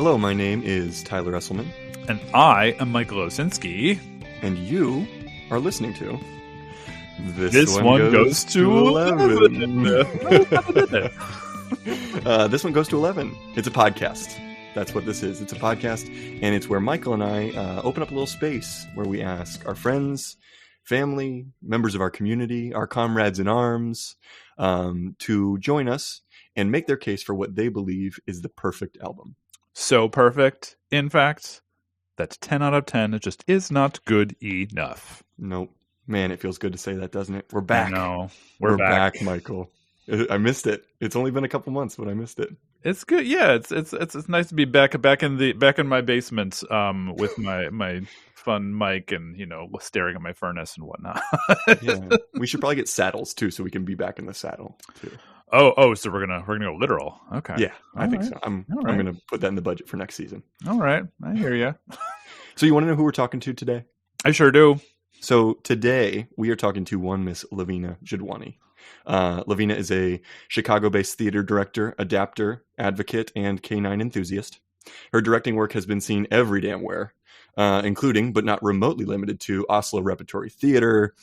Hello, my name is Tyler Esselman. And I am Michael Osinski. And you are listening to... This one goes to 11. This one goes to 11. It's a podcast. That's what this is. It's a podcast, and it's where Michael and I open up a little space where we ask our friends, family, members of our community, our comrades in arms, to join us and make their case for what they believe is the perfect album. So perfect, in fact, that 10 out of 10 just is not good enough. Nope. Man, it feels good to say that, doesn't it? We're back. I know. We're back, Michael. I missed it. It's only been a couple months, but I missed it. It's good. Yeah, it's nice to be back in my basement with my fun mic and staring at my furnace and whatnot. Yeah, we should probably get saddles too, so we can be back in the saddle too. Oh, so we're gonna go literal. Okay. Yeah, I think so. I'm gonna put that in the budget for next season. All right, I hear you. So you want to know who we're talking to today? I sure do. So today we are talking to one Miss Lavina Jadhwani. Lavina is a Chicago-based theater director, adapter, advocate, and canine enthusiast. Her directing work has been seen every damn where, including, but not remotely limited to, Oslo Repertory Theater,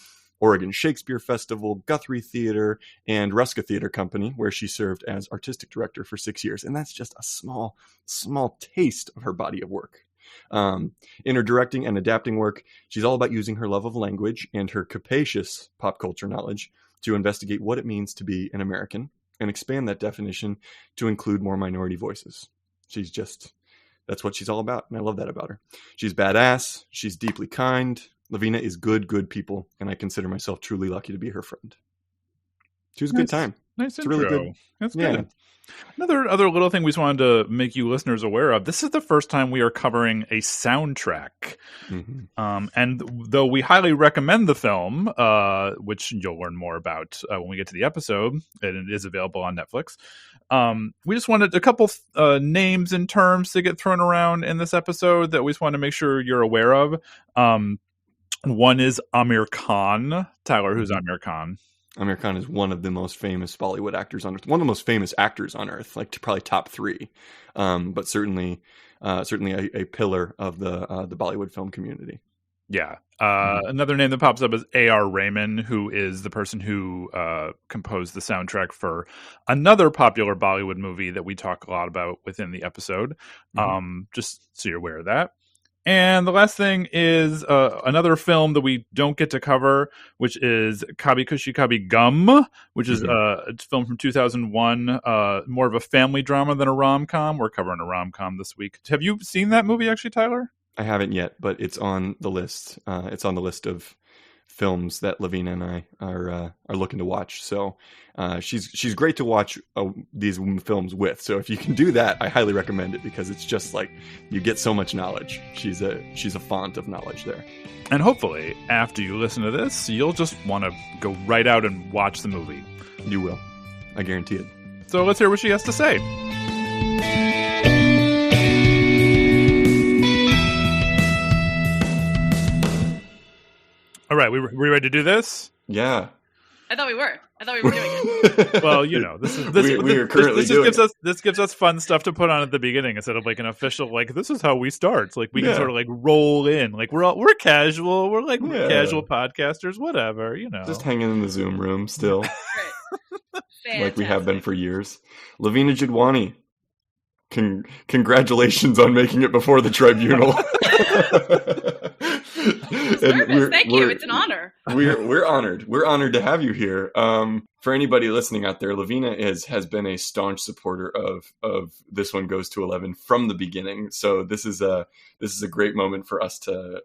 Oregon Shakespeare Festival, Guthrie Theater, and Ruska Theater Company, where she served as artistic director for 6 years. And that's just a small taste of her body of work. In her directing and adapting work, she's all about using her love of language and her capacious pop culture knowledge to investigate what it means to be an American and expand that definition to include more minority voices. That's what she's all about, and I love that about her. She's badass, she's deeply kind. Lavina is good people, and I consider myself truly lucky to be her friend. She was a good time. Nice it's intro. Really good. That's yeah. good. Other little thing we just wanted to make you listeners aware of. This is the first time we are covering a soundtrack. Mm-hmm. And though we highly recommend the film, which you'll learn more about when we get to the episode, and it is available on Netflix, we just wanted a couple names and terms to get thrown around in this episode that we just want to make sure you're aware of. One is Amir Khan. Tyler, who's Amir Khan? Amir Khan is one of the most famous Bollywood actors on earth. One of the most famous actors on earth, like probably top three, but certainly a pillar of the Bollywood film community. Yeah. Another name that pops up is A.R. Rahman, who is the person who composed the soundtrack for another popular Bollywood movie that we talk a lot about within the episode. Just so you're aware of that. And the last thing is another film that we don't get to cover, which is Kabhi Khushi Kabhie Gham, which is a film from 2001, more of a family drama than a rom-com. We're covering a rom-com this week. Have you seen that movie, actually, Tyler? I haven't yet, but it's on the list. It's on the list of films that Lavina and I are looking to watch. So she's great to watch these films with. So if you can do that, I highly recommend it, because it's just like you get so much knowledge. She's a font of knowledge there. And hopefully, after you listen to this, you'll just want to go right out and watch the movie. You will. I guarantee it. So let's hear what she has to say. All right, we ready to do this? Yeah. I thought we were doing it. Well, we are currently doing it. This gives us fun stuff to put on at the beginning instead of like an official, like, this is how we start. Like we can sort of like roll in. Like we're casual. We're like casual podcasters, whatever, Just hanging in the Zoom room still. Like we have been for years. Lavina Jadhwani, congratulations on making it before the tribunal. Thank you. It's an honor. We're honored. We're honored to have you here. For anybody listening out there, Lavina has been a staunch supporter of This One Goes to 11 from the beginning. So this is a great moment for us to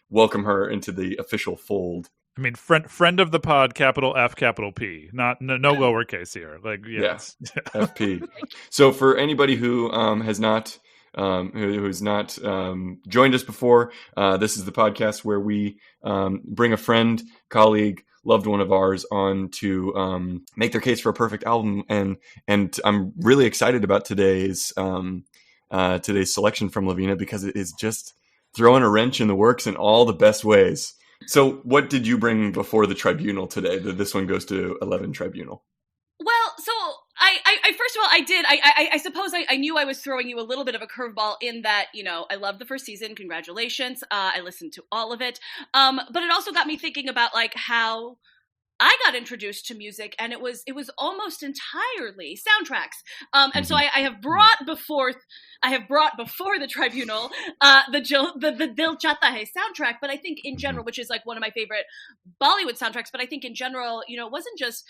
welcome her into the official fold. I mean, friend of the pod, capital F, capital P, no lowercase here. Like, yes, FP. So for anybody who has not joined us before, this is the podcast where we bring a friend, colleague, loved one of ours on to make their case for a perfect album, and I'm really excited about today's selection from Lavina, because it is just throwing a wrench in the works in all the best ways. So what did you bring before the tribunal today? This one goes to 11 tribunal. Well, so I first of all, I did. I suppose I knew I was throwing you a little bit of a curveball in that, I loved the first season. Congratulations. I listened to all of it. But it also got me thinking about like how I got introduced to music, and it was almost entirely soundtracks. And so I have brought before the tribunal the Dil Chahta Hai soundtrack. But I think in general, which is like one of my favorite Bollywood soundtracks, but I think in general, it wasn't just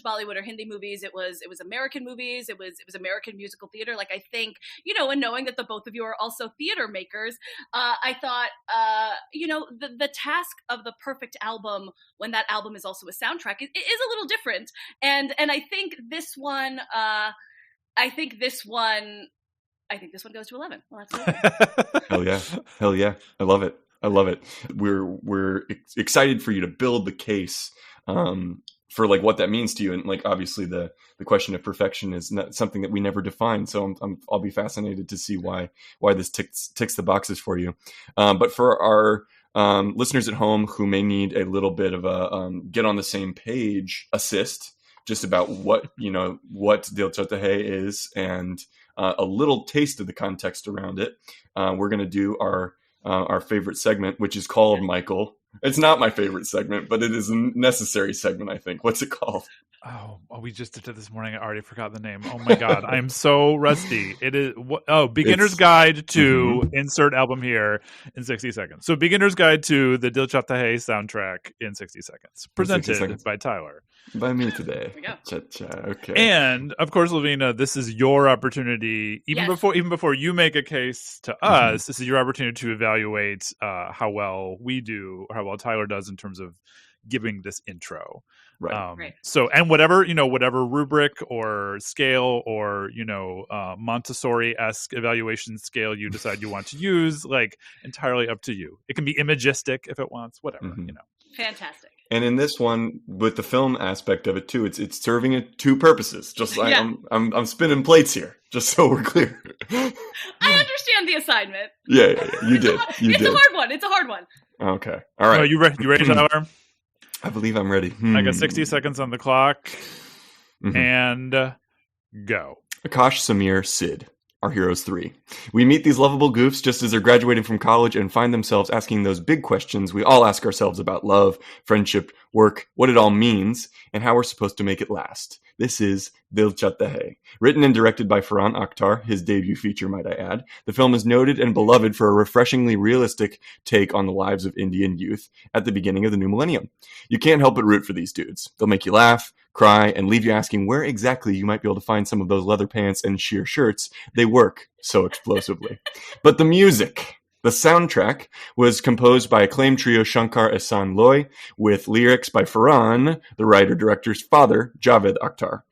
Bollywood or Hindi movies. It was American movies. It was American musical theater. Like I think, and knowing that the both of you are also theater makers, I thought, the task of the perfect album when that album is also a soundtrack is a little different. And I think this one, goes to 11. Well, absolutely. Hell yeah. I love it. We're excited for you to build the case for like what that means to you. And like, obviously the question of perfection is not something that we never define. So I'll be fascinated to see why this ticks the boxes for you. But for our listeners at home who may need a little bit of a get on the same page assist just about what Dil Chahta Hai is and a little taste of the context around it, we're going to do our favorite segment, which is called Michael. It's not my favorite segment, but it is a necessary segment, I think. What's it called? Oh, we just did it this morning. I already forgot the name. Oh my God. I'm so rusty. It is, Beginner's Guide to insert album here in 60 seconds. So Beginner's Guide to the Dil Chahta Hai soundtrack in 60 seconds. Presented by Tyler. By me today. Okay. And of course, Lavina, this is your opportunity. Even before you make a case to us, this is your opportunity to evaluate how well we do, or how well Tyler does in terms of giving this intro. Right. Right. So, and whatever rubric or scale or, Montessori-esque evaluation scale you decide you want to use, like entirely up to you. It can be imagistic if it wants, whatever, Fantastic. And in this one, with the film aspect of it too, it's serving two purposes. Just like I'm spinning plates here, just so we're clear. I understand the assignment. Yeah, you did. It's a hard one. Okay, all right. You ready, Tyler? I believe I'm ready. I got 60 seconds on the clock, and go. Akash, Samir, Sid. Our heroes 3. We meet these lovable goofs just as they're graduating from college and find themselves asking those big questions we all ask ourselves about love, friendship, work, what it all means, and how we're supposed to make it last. This is Dil Chahta Hai. Written and directed by Farhan Akhtar, his debut feature, might I add. The film is noted and beloved for a refreshingly realistic take on the lives of Indian youth at the beginning of the new millennium. You can't help but root for these dudes. They'll make you laugh, cry, and leave you asking where exactly you might be able to find some of those leather pants and sheer shirts. They work so explosively. But the music, the soundtrack, was composed by acclaimed trio Shankar Ehsaan Loy, with lyrics by Farhan, the writer-director's father, Javed Akhtar.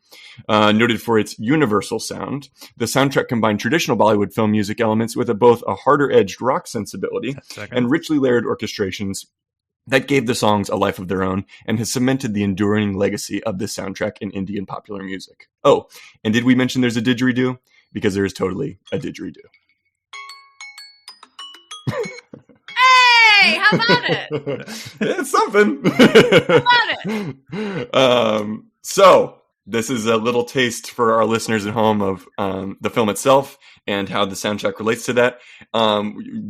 Noted for its universal sound, the soundtrack combined traditional Bollywood film music elements with both a harder-edged rock sensibility and richly layered orchestrations that gave the songs a life of their own and has cemented the enduring legacy of this soundtrack in Indian popular music. Oh, and did we mention there's a didgeridoo? Because there is totally a didgeridoo. Hey, how about it? It's something. How about it? So this is a little taste for our listeners at home of the film itself and how the soundtrack relates to that.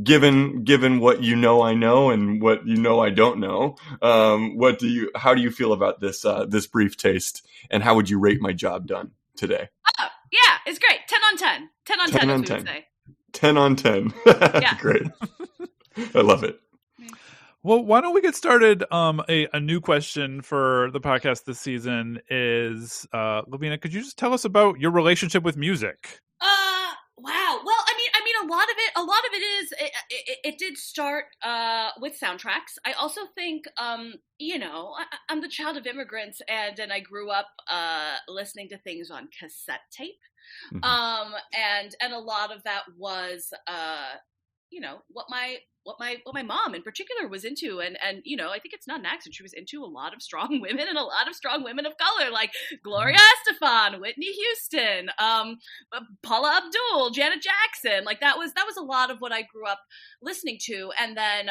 Given what I know and what I don't know, how do you feel about this brief taste, and how would you rate my job done today? Oh, yeah, it's great. 10 on 10. 10 on 10, 10 on 10. Would say. 10 on 10. Yeah. Great. I love it. Well, why don't we get started? A new question for the podcast this season is, Lavina, could you just tell us about your relationship with music? Wow. Well, I mean, a lot of it is, it did start, with soundtracks. I also think, I'm the child of immigrants and I grew up, listening to things on cassette tape. And a lot of that was, what what my mom in particular was into, and you know, I think it's not an accident. She was into a lot of strong women and a lot of strong women of color, like Gloria Estefan, Whitney Houston, Paula Abdul, Janet Jackson. Like that was a lot of what I grew up listening to, and then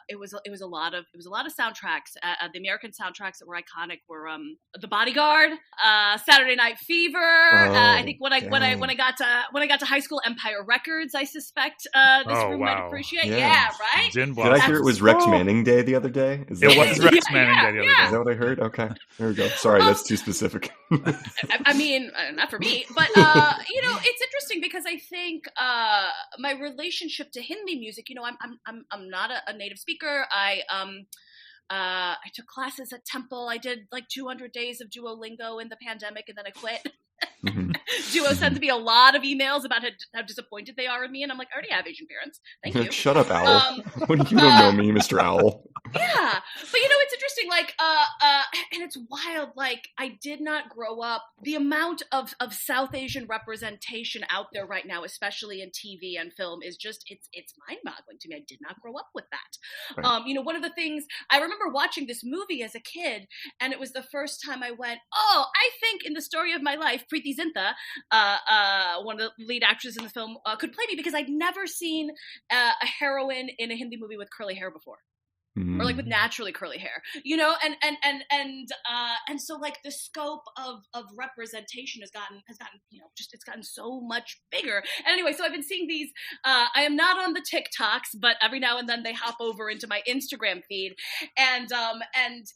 it was a lot of soundtracks. The American soundtracks that were iconic were The Bodyguard, Saturday Night Fever. I think when I got to high school, Empire Records. I suspect this room might appreciate. Yeah, right. Did I hear it was Rex Manning Day the other day? It was Rex Manning Day the other day. Is that what I heard? Okay, there we go. Sorry, that's too specific. I mean, not for me, but you know, it's interesting because I think my relationship to Hindi music. You know, I'm not a native speaker. I took classes at Temple. I did like 200 days of Duolingo in the pandemic, and then I quit. Mm-hmm. Duo sends me a lot of emails about how disappointed they are in me, and I'm like, I already have Asian parents. Thank you. Shut up, Owl. What do you don't know me, Mr. Owl? Yeah, but you know, it's interesting. Like, and it's wild. Like, I did not grow up. The amount of South Asian representation out there right now, especially in TV and film, is just it's mind-boggling to me. I did not grow up with that. Right. You know, one of the things I remember watching this movie as a kid, and it was the first time I went, oh, I think in the story of my life, Preeti Zinta, one of the lead actresses in the film, could play me, because I'd never seen a heroine in a Hindi movie with curly hair before. Or like with naturally curly hair, you know, and so like the scope of representation has gotten, you know, just it's gotten so much bigger. And anyway, so I've been seeing these. I am not on the TikToks, but every now and then they hop over into my Instagram feed, and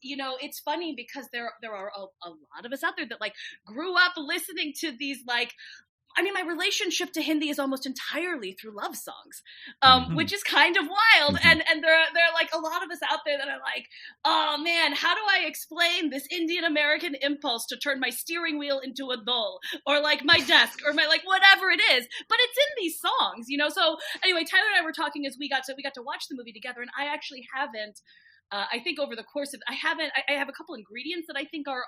you know, it's funny because there are a lot of us out there that like grew up listening to these like. I mean, my relationship to Hindi is almost entirely through love songs, which is kind of wild. And there are like a lot of us out there that are like, oh man, how do I explain this Indian American impulse to turn my steering wheel into a dole, or like my desk, or my like whatever it is? But it's in these songs, you know. So anyway, Tyler and I were talking as we got to watch the movie together, and I actually haven't. I think over the course of, I have a couple ingredients that I think are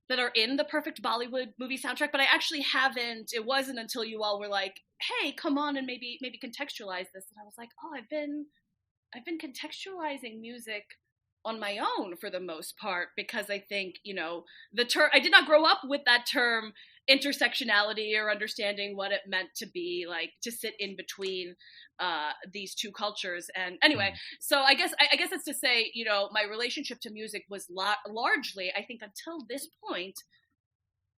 that are in the perfect Bollywood movie soundtrack, but I actually haven't. It wasn't until you all were like, "Hey, come on and maybe contextualize this," and I was like, "Oh, I've been contextualizing music on my own for the most part, because I think, you know, the term, I did not grow up with that term intersectionality or understanding what it meant to be like to sit in between these two cultures." And anyway, so I guess that's to say, you know, my relationship to music was largely, I think until this point,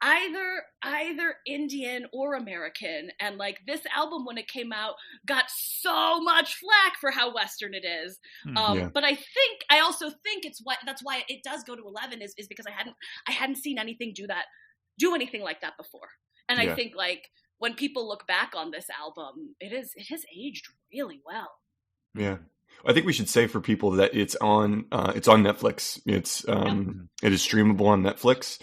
either Indian or American. And like this album, when it came out, got so much flack for how Western it is. But I also think that's why it does go to 11 is because I hadn't seen anything do anything like that before. And I think like when people look back on this album, it has aged really well. Yeah. I think we should say for people that it's on Netflix. It is streamable on Netflix.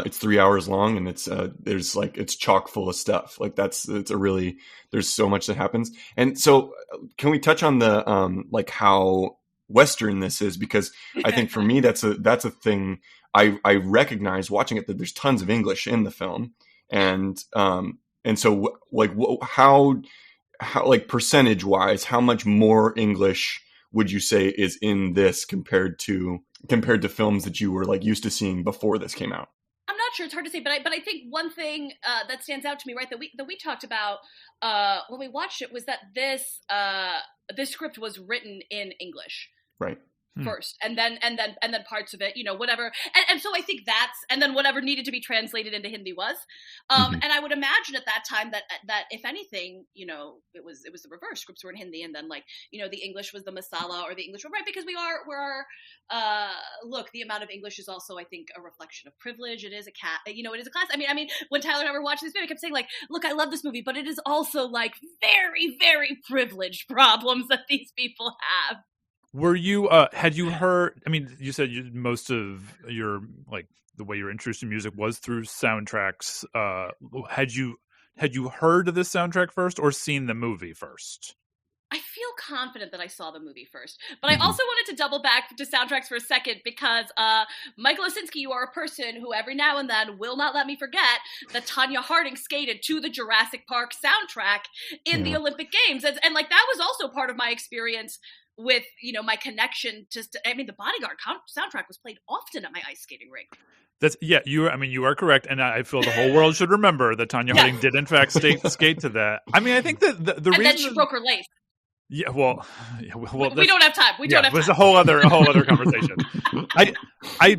It's 3 hours long, and it's chock full of stuff. Like there's so much that happens. And so can we touch on the like how Western this is? Because I think for me, that's a thing I recognize watching it, that there's tons of English in the film. And so like how like percentage wise, how much more English would you say is in this compared to films that you were like used to seeing before this came out? I'm not sure. It's hard to say, but I think one thing that stands out to me, right, that we talked about when we watched it, was that this script was written in English. Right. First, and then parts of it, you know, whatever, and so I think and then whatever needed to be translated into Hindi was, and I would imagine at that time that if anything, you know, it was the reverse. Scripts were in Hindi, and then like, you know, the English was the masala, or the English, right? Because look, the amount of English is also, I think, a reflection of privilege. It is it is a class. I mean, when Tyler and I were watching this movie, I kept saying like, look, I love this movie, but it is also like very, very privileged problems that these people have. Were you, had you heard, I mean, you said most of your, like, the way you're introduced to music was through soundtracks. Had you heard of this soundtrack first or seen the movie first? I feel confident that I saw the movie first, but I also wanted to double back to soundtracks for a second because Michael Osinski, you are a person who every now and then will not let me forget that Tanya Harding skated to the Jurassic Park soundtrack in the Olympic Games, and like that was also part of my experience with, you know, my connection to. I mean, the Bodyguard soundtrack was played often at my ice skating rink. You are correct, and I feel the whole world should remember that Tanya Harding did in fact skate to that. I mean, I think that the reason, and then she broke her lace. Yeah, well, we don't have time. We don't have time. It's a whole other conversation.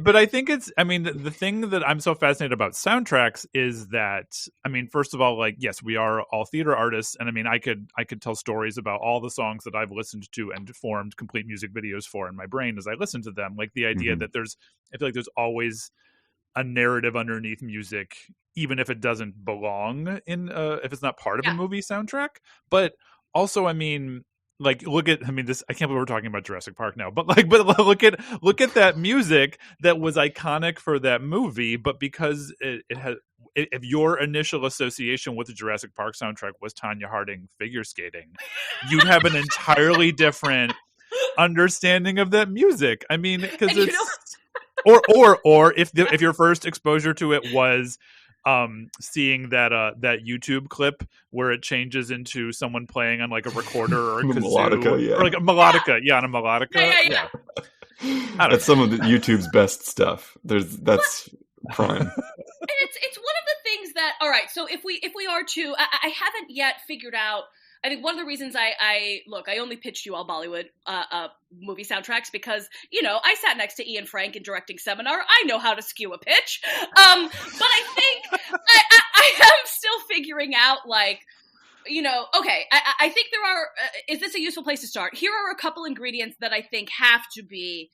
But I think it's. I mean, the thing that I'm so fascinated about soundtracks is that, I mean, first of all, like, yes, we are all theater artists, and I mean, I could tell stories about all the songs that I've listened to and formed complete music videos for in my brain as I listen to them. Like the idea that I feel like there's always a narrative underneath music, even if it doesn't belong in, if it's not part of a movie soundtrack. But also, I mean. Like, look at, I mean, this, I can't believe we're talking about Jurassic Park now, but look at that music that was iconic for that movie, but because if your initial association with the Jurassic Park soundtrack was Tanya Harding figure skating, you'd have an entirely different understanding of that music. I mean, because it's, or if your first exposure to it was seeing that YouTube clip where it changes into someone playing on like a recorder or a kazoo, melodica, or like a melodica, on a melodica. That's some of the YouTube's best stuff. That's prime. And it's one of the things that, all right, so if we are to, I haven't yet figured out. I think one of the reasons I only pitched you all Bollywood movie soundtracks because, you know, I sat next to Ian Frank in directing seminar. I know how to skew a pitch. But I think I am still figuring out, like, you know, okay, I think there are, is this a useful place to start? Here are a couple ingredients that I think have to be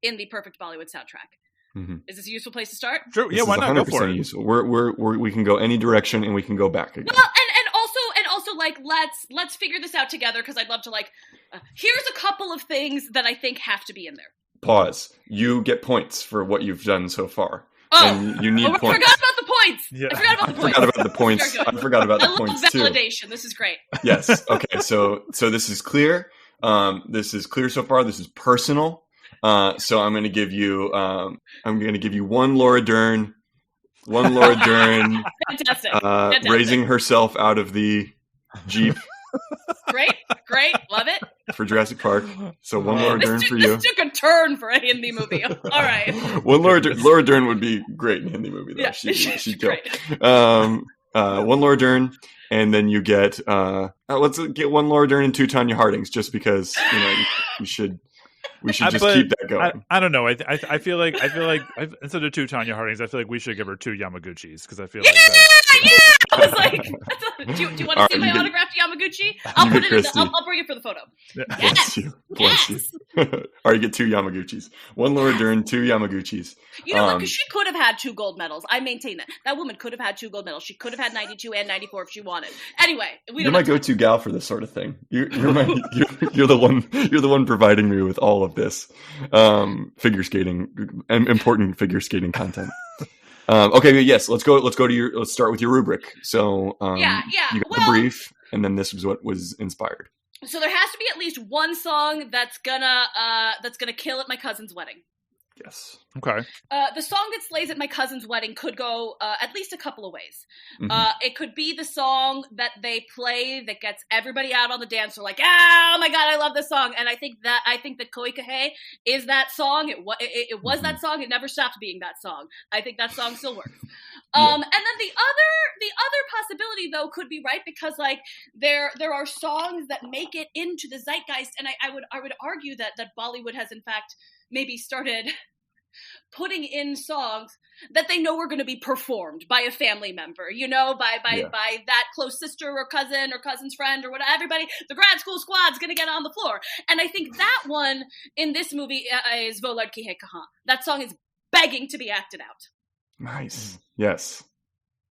in the perfect Bollywood soundtrack. Mm-hmm. Is this a useful place to start? Sure. Yeah, why not? Go for it. Useful. We can go any direction and we can go back again. Well, and also like let's figure this out together because I'd love to like. Here's a couple of things that I think have to be in there. Pause. You get points for what you've done so far. Oh, and you need points. I forgot about the points. Yeah. I forgot about the points. I forgot about the points too. Validation. This is great. Yes. Okay. So this is clear. This is clear so far. This is personal. So I'm going to give you one Laura Dern. Fantastic. Raising herself out of the Jeep. Great, love it. For Jurassic Park. So one Laura Dern for you. This took a turn for a Hindi movie. All right. One Laura Dern would be great in a Hindi movie, though. Yeah, she'd kill. One Laura Dern, and then you get let's get one Laura Dern and two Tanya Hardings, just because we should just keep that going. I don't know. I feel like instead of two Tanya Hardings, I feel like we should give her two Yamaguchis because I feel like I was like, do you want to see my autographed Yamaguchi? I'll put it in. I'll bring it for the photo. Yeah. Yes. Bless you. All right, you get two Yamaguchis. One Laura Dern, two Yamaguchis. You know what? Because she could have had 2 gold medals. I maintain that. That woman could have had 2 gold medals. She could have had 92 and 94 if she wanted. Anyway, you're my go-to gal for this sort of thing. You're the one providing me with all of this figure skating and important figure skating content. Okay, yes, let's start with your rubric. So you got the brief, and then this was what was inspired. So there has to be at least one song that's gonna kill at my cousin's wedding. Yes. Okay. The song that slays at my cousin's wedding could go at least a couple of ways. Mm-hmm. It could be the song that they play that gets everybody out on the dance floor, like, oh my god, I love this song. And I think that Koi Kahe is that song. It was that song. It never stopped being that song. I think that song still works. And then the other possibility though could be right because like there are songs that make it into the zeitgeist, and I would argue that Bollywood has in fact maybe started putting in songs that they know are going to be performed by a family member, by that close sister or cousin's friend or whatever. Everybody, the grad school squad's going to get on the floor. And I think that one in this movie is Wo Ladki Hai Kahan. That song is begging to be acted out. Nice. Yes.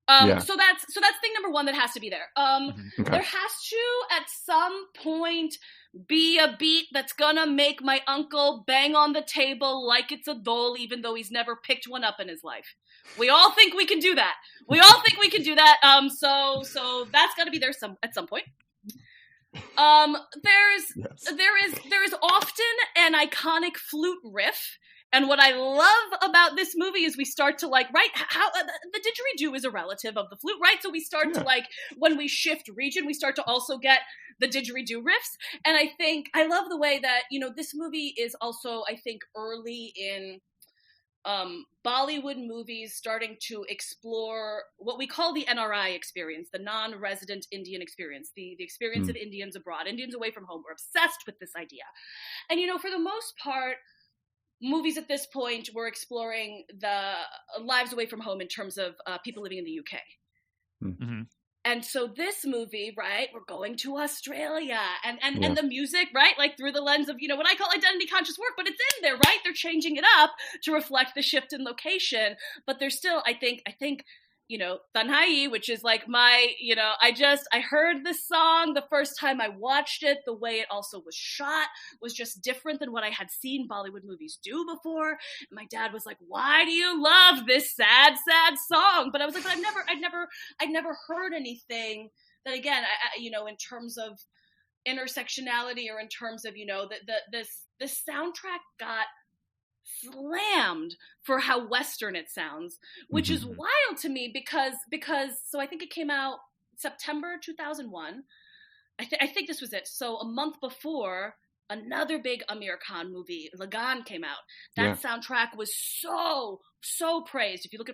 So that's thing number one that has to be there. Okay. There has to at some point be a beat that's gonna make my uncle bang on the table like it's a dole, even though he's never picked one up in his life. We all think we can do that. So that's gotta be there at some point. There is often an iconic flute riff. And what I love about this movie is we start to like, right, how the didgeridoo is a relative of the flute, right? So we start to like, when we shift region, we start to also get the didgeridoo riffs. And I love the way that, this movie is also, I think, early in Bollywood movies starting to explore what we call the NRI experience, the non-resident Indian experience, the experience of Indians abroad, Indians away from home. We're obsessed with this idea. And, for the most part, movies at this point were exploring the lives away from home in terms of people living in the UK. Mm-hmm. And so this movie, right, we're going to Australia and the music, right, like through the lens of, what I call identity conscious work, but it's in there, right? They're changing it up to reflect the shift in location, but there's still, I think, Tanhai, which is like my, I heard this song the first time I watched it. The way it also was shot was just different than what I had seen Bollywood movies do before. And my dad was like, "Why do you love this sad, sad song?" But I was like, "But I'd never heard anything that, again, in terms of intersectionality or in terms of, this soundtrack got slammed for how Western it sounds, which is wild to me because so I think it came out September 2001. I think this was it. So a month before, another big Amir Khan movie, Lagan, came out. That soundtrack was so praised. If you look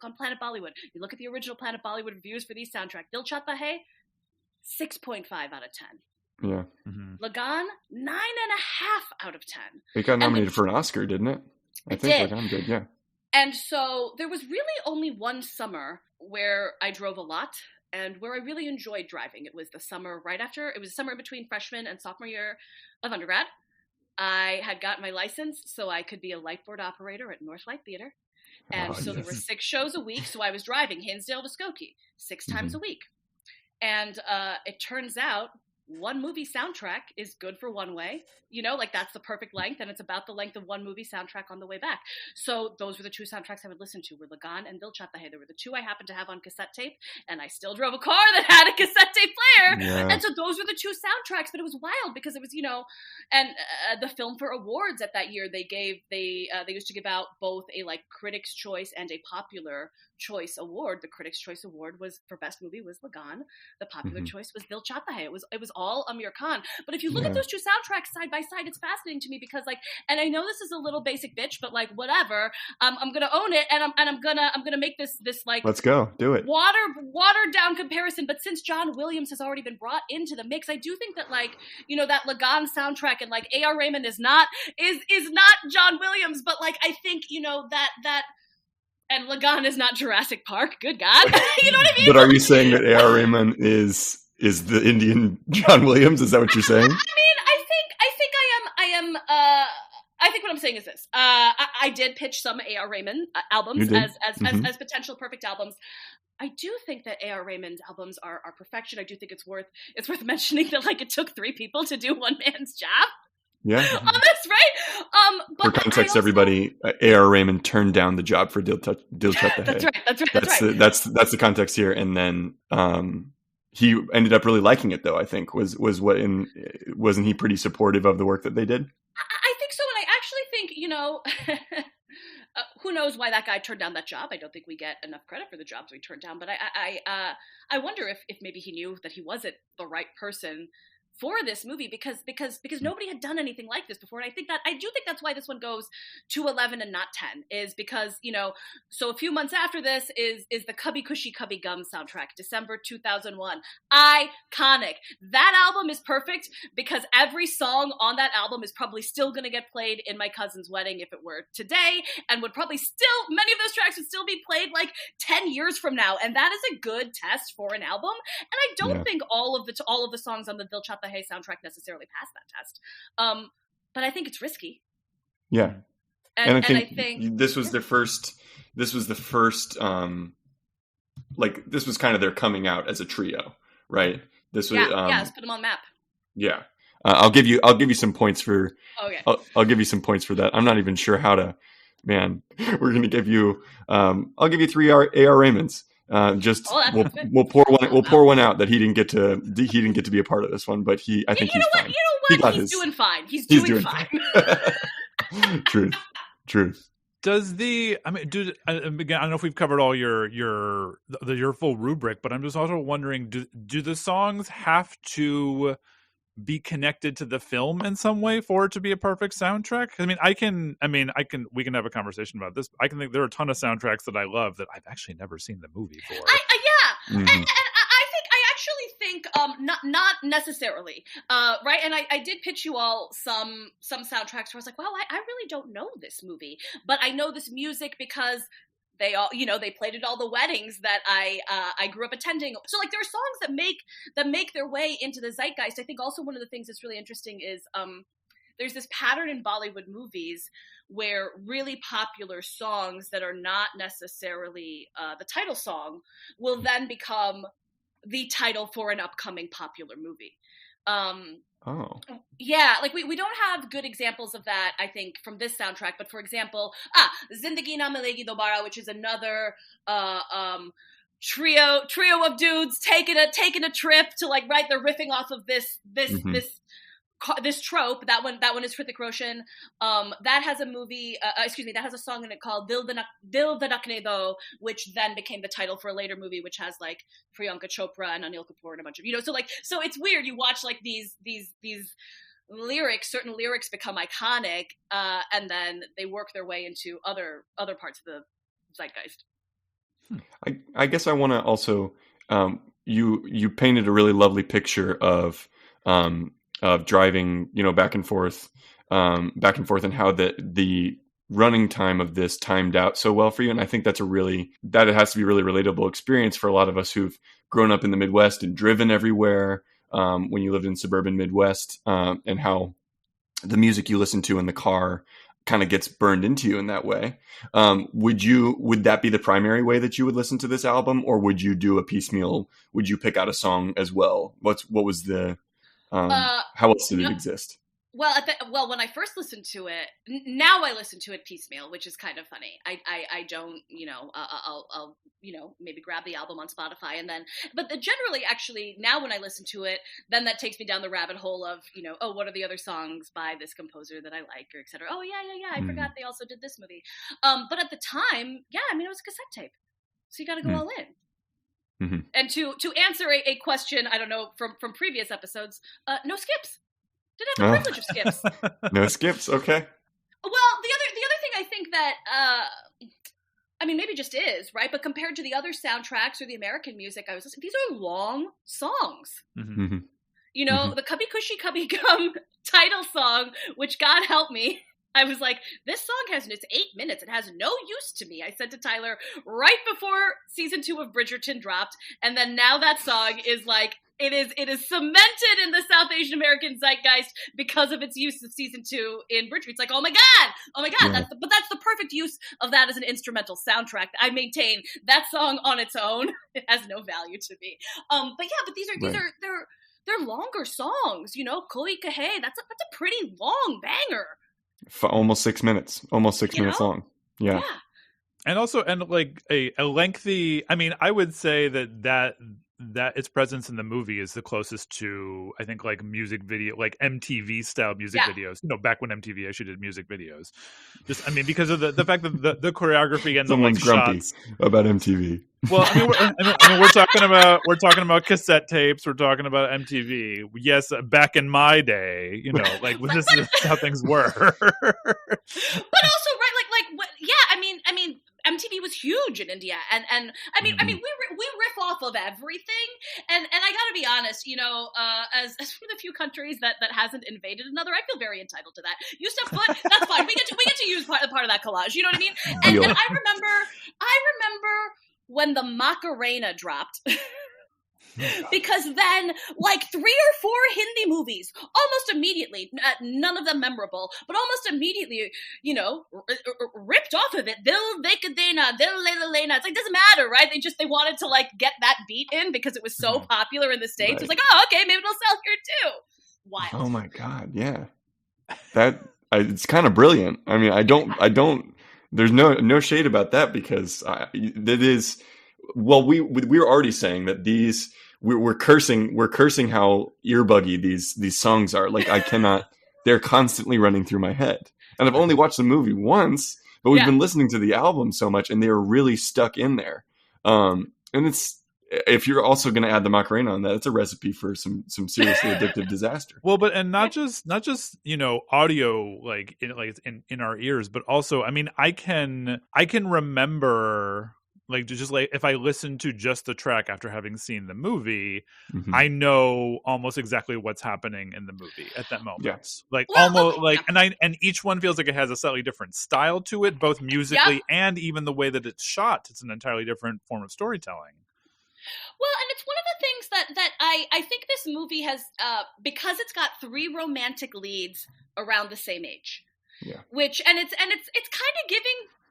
on Planet Bollywood, you look at the original Planet Bollywood reviews for these soundtracks. Dil Chahta Hai, 6.5 out of 10. Yeah. Lagan, 9.5 out of 10. It got nominated for an Oscar, didn't it? I think Lagan did, yeah. And so there was really only one summer where I drove a lot and where I really enjoyed driving. It was the summer it was the summer between freshman and sophomore year of undergrad. I had gotten my license so I could be a lightboard operator at Northlight Theater. And there were 6 shows a week, so I was driving Hinsdale to Skokie 6 times a week. And it turns out one movie soundtrack is good for one way, that's the perfect length, and it's about the length of one movie soundtrack on the way back. So those were the 2 soundtracks I would listen to, were Lagan and Dil Chahta Hai. They were the 2 I happened to have on cassette tape, and I still drove a car that had a cassette tape player. Yeah. And so those were the 2 soundtracks, but it was wild because it was, and the Film for Awards at that year, they used to give out both a Critics' Choice and a Popular Choice Award. The Critics' Choice Award was for Best Movie was Lagan. The Popular Choice was Dil Chahta Hai. It was all Amir Khan. But if you look at those 2 soundtracks side by side, it's fascinating to me because and I know this is a little basic bitch, but whatever. I'm gonna own it, and I'm gonna make this let's go, do it. Watered down comparison. But since John Williams has already been brought into the mix, I do think that that Lagan soundtrack and A.R. Rahman is not John Williams, but I think that. And Lagan is not Jurassic Park. Good God. You know what I mean? But are you saying that A.R. Rahman is the Indian John Williams? Is that what you're saying? I think what I'm saying is this. I did pitch some A.R. Rahman albums as potential perfect albums. I do think that A.R. Rahman's albums are perfection. I do think it's worth mentioning that it took 3 people to do one man's job. Yeah. On this, right? But for context, everybody, A.R. Rahman turned down the job for Dil Chahta Hai. That's right. That's the context here. And then he ended up really liking it, though. I think wasn't he pretty supportive of the work that they did? I think so, and I actually think who knows why that guy turned down that job. I don't think we get enough credit for the jobs we turned down. But I wonder if maybe he knew that he wasn't the right person for this movie because nobody had done anything like this before. And I do think that's why this one goes to 11 and not 10 is because, so a few months after this is the Kabhi Khushi Kabhi Gum soundtrack, December 2001. Iconic. That album is perfect because every song on that album is probably still going to get played in my cousin's wedding if it were today, and would probably many of those tracks would still be played 10 years from now. And that is a good test for an album. And I don't think all of the songs on the Dil Chahta Hai soundtrack necessarily pass that test. But I think it's risky. Yeah. And I think this was the first this was kind of their coming out as a trio, right? This was let's put them on the map. Yeah. I'll give you some points for I'll give you some points for that. I'm not even sure how to we're going to give you I'll give you 3 A.R. Rahmans. Just Oh, that sounds good. we'll pour one out that he didn't get to be a part of this one, but I think he's fine. You know what? He's doing fine. He's doing fine. Truth. Does again, I don't know if we've covered all your full rubric, but I'm just also wondering, do the songs have to be connected to the film in some way for it to be a perfect soundtrack? We can have a conversation about this. I can think there are a ton of soundtracks that I love that I've actually never seen the movie for. Yeah. Mm-hmm. And I actually think not necessarily, right? And I did pitch you all some soundtracks where I was like, wow, I really don't know this movie, but I know this music because they all, they played at all the weddings that I grew up attending. So like there are songs that make their way into the zeitgeist. I think also one of the things that's really interesting is there's this pattern in Bollywood movies where really popular songs that are not necessarily the title song will then become the title for an upcoming popular movie. Yeah, like we don't have good examples of that, I think, from this soundtrack. But for example, Zindagi Na Milegi Dobara, which is another trio of dudes taking a trip to like, right, they're riffing off of this trope. That one is Hrithik Roshan. That has a movie, that has a song in it called Dil Chahta Hai, which then became the title for a later movie, which has like Priyanka Chopra and Anil Kapoor and a bunch of, so it's weird. You watch like these lyrics, certain lyrics become iconic, and then they work their way into other parts of the zeitgeist. I guess I want to also, you painted a really lovely picture of driving, back and forth, and how the running time of this timed out so well for you. And I think that it has to be a really relatable experience for a lot of us who've grown up in the Midwest and driven everywhere, when you lived in suburban Midwest, and how the music you listen to in the car kind of gets burned into you in that way. Would that be the primary way that you would listen to this album, or would you do a piecemeal? Would you pick out a song as well? What was the how else did it exist? Well, when I first listened to it, now I listen to it piecemeal, which is kind of funny. I don't, I'll maybe grab the album on Spotify but generally, actually, now when I listen to it, then that takes me down the rabbit hole of, what are the other songs by this composer that I like, or et cetera. Oh, yeah, I forgot they also did this movie. But at the time, it was a cassette tape. So you got to go all in. Mm-hmm. And to answer a question, I don't know, from previous episodes, no skips. Didn't have the privilege of skips. No skips, okay. Well, the other thing I think that, maybe just is, right? But compared to the other soundtracks or the American music I was listening, these are long songs. Mm-hmm. The Kabhi Khushi Kabhi Gum title song, which God help me, I was like, this song it's 8 minutes. It has no use to me. I said to Tyler right before season 2 of Bridgerton dropped. And then now that song is like, it is cemented in the South Asian American zeitgeist because of its use of season 2 in Bridgerton. It's like, oh my God. Yeah. That's the perfect use of that as an instrumental soundtrack. I maintain that song on its own, it has no value to me. But these are they're longer songs, Koi Kahe, that's a pretty long banger. For almost 6 minutes, minutes long. Yeah. And also, like a lengthy, I would say that its presence in the movie is the closest to, I think, like music video, like MTV style music videos, back when MTV actually did music videos. Just, because of the fact that the choreography and someone's the grumpy shots about MTV. Well, we're talking about cassette tapes. We're talking about MTV. Yes, back in my day, this is how things were. But also, right? MTV was huge in India, and we riff off of everything, and I gotta be honest, as one of the few countries that hasn't invaded another, I feel very entitled to that. You step foot, that's fine. We get to use part of that collage. You know what I mean? And I remember when the Macarena dropped. Because then, like 3 or 4 Hindi movies, almost immediately, none of them memorable, but almost immediately, ripped off of it. Dil Dekadena, Dil Lena. It's like, doesn't matter, right? They wanted to like get that beat in because it was so popular in the States. Right. It was like, oh, okay, maybe it'll sell here too. Wild. Oh my God, yeah. It's kind of brilliant. I don't. There's no shade about that because it is. well, we were already saying that we're cursing how earbuggy these songs are. Like I cannot, they're constantly running through my head. And I've only watched the movie once, but we've been listening to the album so much, and they're really stuck in there. And it's, if you're also going to add the Macarena on that, it's a recipe for some seriously addictive disaster. Well, but and not just audio like in our ears, but also, I mean, I can remember like just like if I listen to just the track after having seen the movie, I know almost exactly what's happening in the movie at that moment. Yes. Like almost like, and each one feels like it has a slightly different style to it, both musically and even the way that it's shot. It's an entirely different form of storytelling. Well, and it's one of the things that I think this movie has, because it's got 3 romantic leads around the same age. Yeah. Which, and it's kind of giving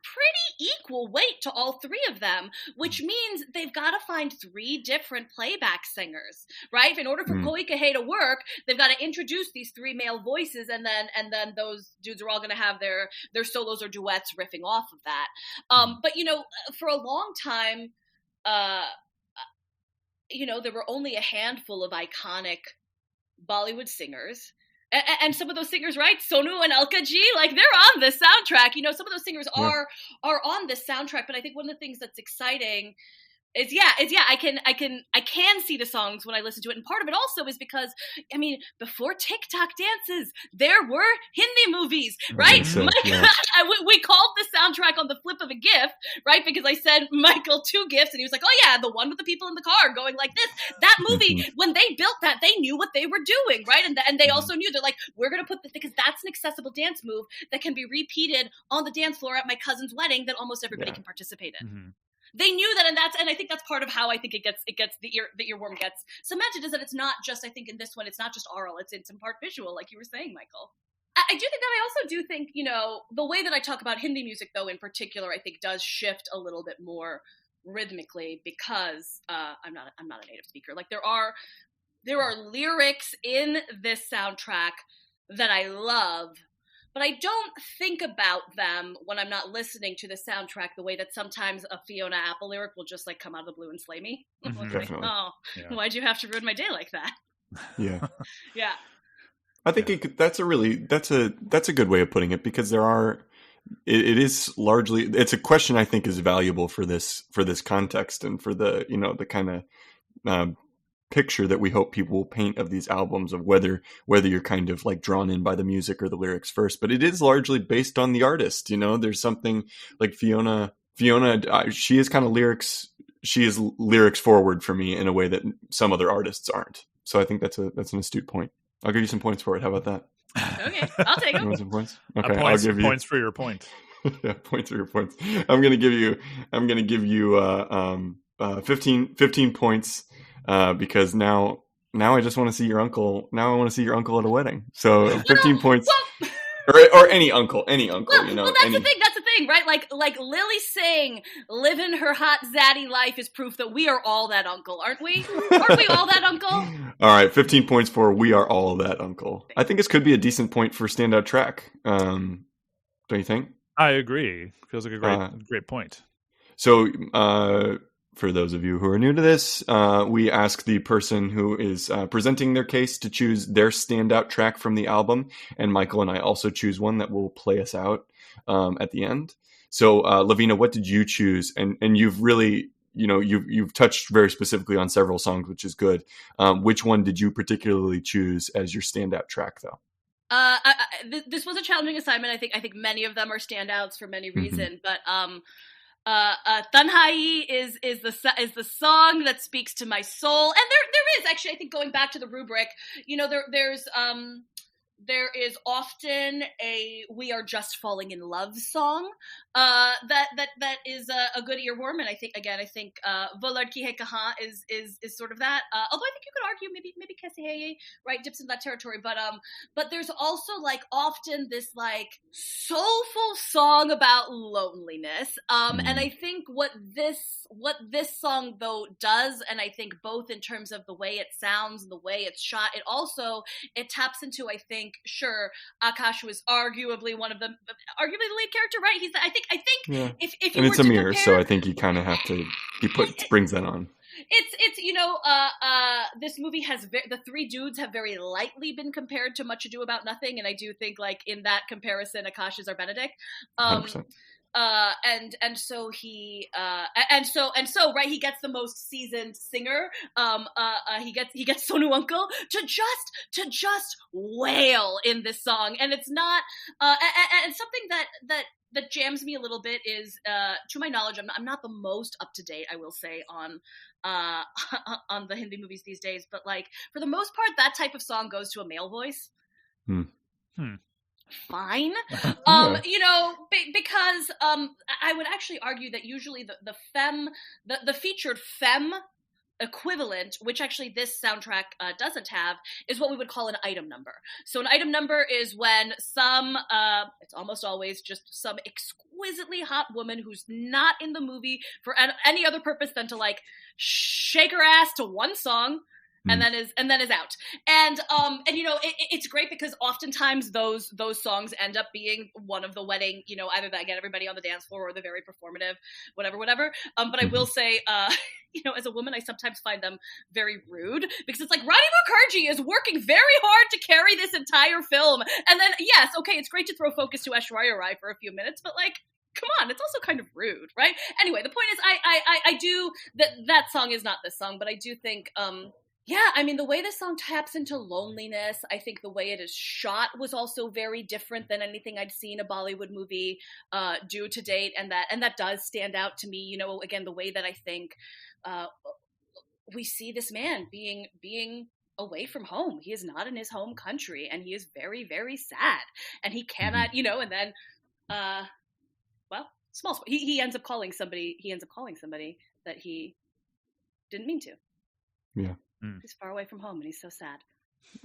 pretty equal weight to all 3 of them, which means they've got to find 3 different playback singers, right? In order for Koike to work, they've got to introduce these 3 male voices, and then those dudes are all going to have their solos or duets riffing off of that. But for a long time, there were only a handful of iconic Bollywood singers. And some of those singers, right? Sonu and Alka Ji, like they're on this soundtrack. Some of those singers are on this soundtrack. But I think one of the things that's exciting is I can see the songs when I listen to it. And part of it also is because, I mean, before TikTok dances, there were Hindi movies, right? So, We called the soundtrack on the flip of a GIF, right? Because I sent Michael 2 GIFs and he was like, oh yeah, the one with the people in the car going like this. That movie, when they built that, they knew what they were doing, right? And they also knew, they're like, we're going to put this, because that's an accessible dance move that can be repeated on the dance floor at my cousin's wedding that almost everybody can participate in. They knew that, and I think that's part of how I think it gets the earworm gets cemented, is that it's not just, I think in this one, it's not just oral, it's in part visual, like you were saying, Michael. I do think that, I also do think, the way that I talk about Hindi music, though, in particular, I think does shift a little bit more rhythmically, because I'm not a native speaker. Like there are lyrics in this soundtrack that I love, but I don't think about them when I'm not listening to the soundtrack the way that sometimes a Fiona Apple lyric will just like come out of the blue and slay me. Like, why'd you have to ruin my day like that? Yeah. Yeah. I think that's a good way of putting it, because it is largely, it's a question I think is valuable for this context and for the, the kind of picture that we hope people will paint of these albums, of whether you're kind of like drawn in by the music or the lyrics first. But it is largely based on the artist. There's something like Fiona, she is kind of lyrics forward for me in a way that some other artists aren't. So I think that's an astute point. I'll give you some points for it. How about that? Okay, I'll take them. You want some points? Okay, I'll give you points for your point. Yeah, points for your points. I'm gonna give you 15 points. Because now I just want to see your uncle. Now I want to see your uncle at a wedding. So 15 points, or any uncle. Well, that's the thing, right? Like Lily Singh living her hot zaddy life is proof that we are all that uncle, aren't we? Aren't we all that uncle? All right, 15 points for we are all that uncle. I think this could be a decent point for standout track. Don't you think? I agree. Feels like a great point. So, for those of you who are new to this, we ask the person who is presenting their case to choose their standout track from the album, and Michael and I also choose one that will play us out at the end. So, Lavina, what did you choose? And you've really, you've touched very specifically on several songs, which is good. Which one did you particularly choose as your standout track, though? This was a challenging assignment. I think many of them are standouts for many reasons, but Tanhai is the song that speaks to my soul, and there is actually, I think, going back to the rubric, there is often a "We Are Just Falling in Love" song that is a good earworm, and I think "Wo Ladki Hai Kahan" is sort of that. Although I think you could argue maybe "Kaise Hai Ye," right, dips into that territory, but there's also like often this like soulful song about loneliness, and I think what this song though does, and I think both in terms of the way it sounds and the way it's shot, it taps into, I think, think, sure, Akash was arguably the lead character, right? I think if you and were it's a to mirror, compare, so I think you kind of have to brings that on. It's this movie has the three dudes have very lightly been compared to Much Ado About Nothing, and I do think like in that comparison, Akash is our Benedict. 100%. And so he right, he gets the most seasoned singer. He gets Sonu Uncle to just wail in this song, and it's not and something that jams me a little bit is, to my knowledge, I'm not the most up to date, I will say, on the Hindi movies these days, but like for the most part, that type of song goes to a male voice. Fine. Because I would actually argue that usually the featured femme equivalent, which actually this soundtrack doesn't have, is what we would call an item number. So an item number is when it's almost always just some exquisitely hot woman who's not in the movie for any other purpose than to like shake her ass to one song. And then is out, and it's great because oftentimes those songs end up being one of the wedding, either that get everybody on the dance floor or the very performative, whatever. But I will say, as a woman, I sometimes find them very rude because it's like Rani Mukherjee is working very hard to carry this entire film, and then yes, okay, it's great to throw focus to Aishwarya Rai for a few minutes, but like, come on, it's also kind of rude, right? Anyway, the point is, I do that song is not this song, but I do think. Yeah, I mean, the way this song taps into loneliness, I think the way it is shot was also very different than anything I'd seen a Bollywood movie do to date, and that does stand out to me. Again, the way that I think we see this man being away from home. He is not in his home country, and he is very, very sad, and he cannot, and then, he ends up calling somebody. He ends up calling somebody that he didn't mean to. Yeah. He's far away from home, and he's so sad.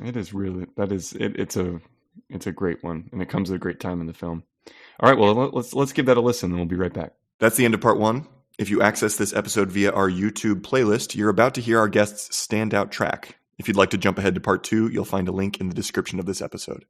It is really it's a great one, and it comes at a great time in the film. All right, well, let's give that a listen, and we'll be right back. That's the end of part 1. If you access this episode via our YouTube playlist, you're about to hear our guest's standout track. If you'd like to jump ahead to part 2, you'll find a link in the description of this episode.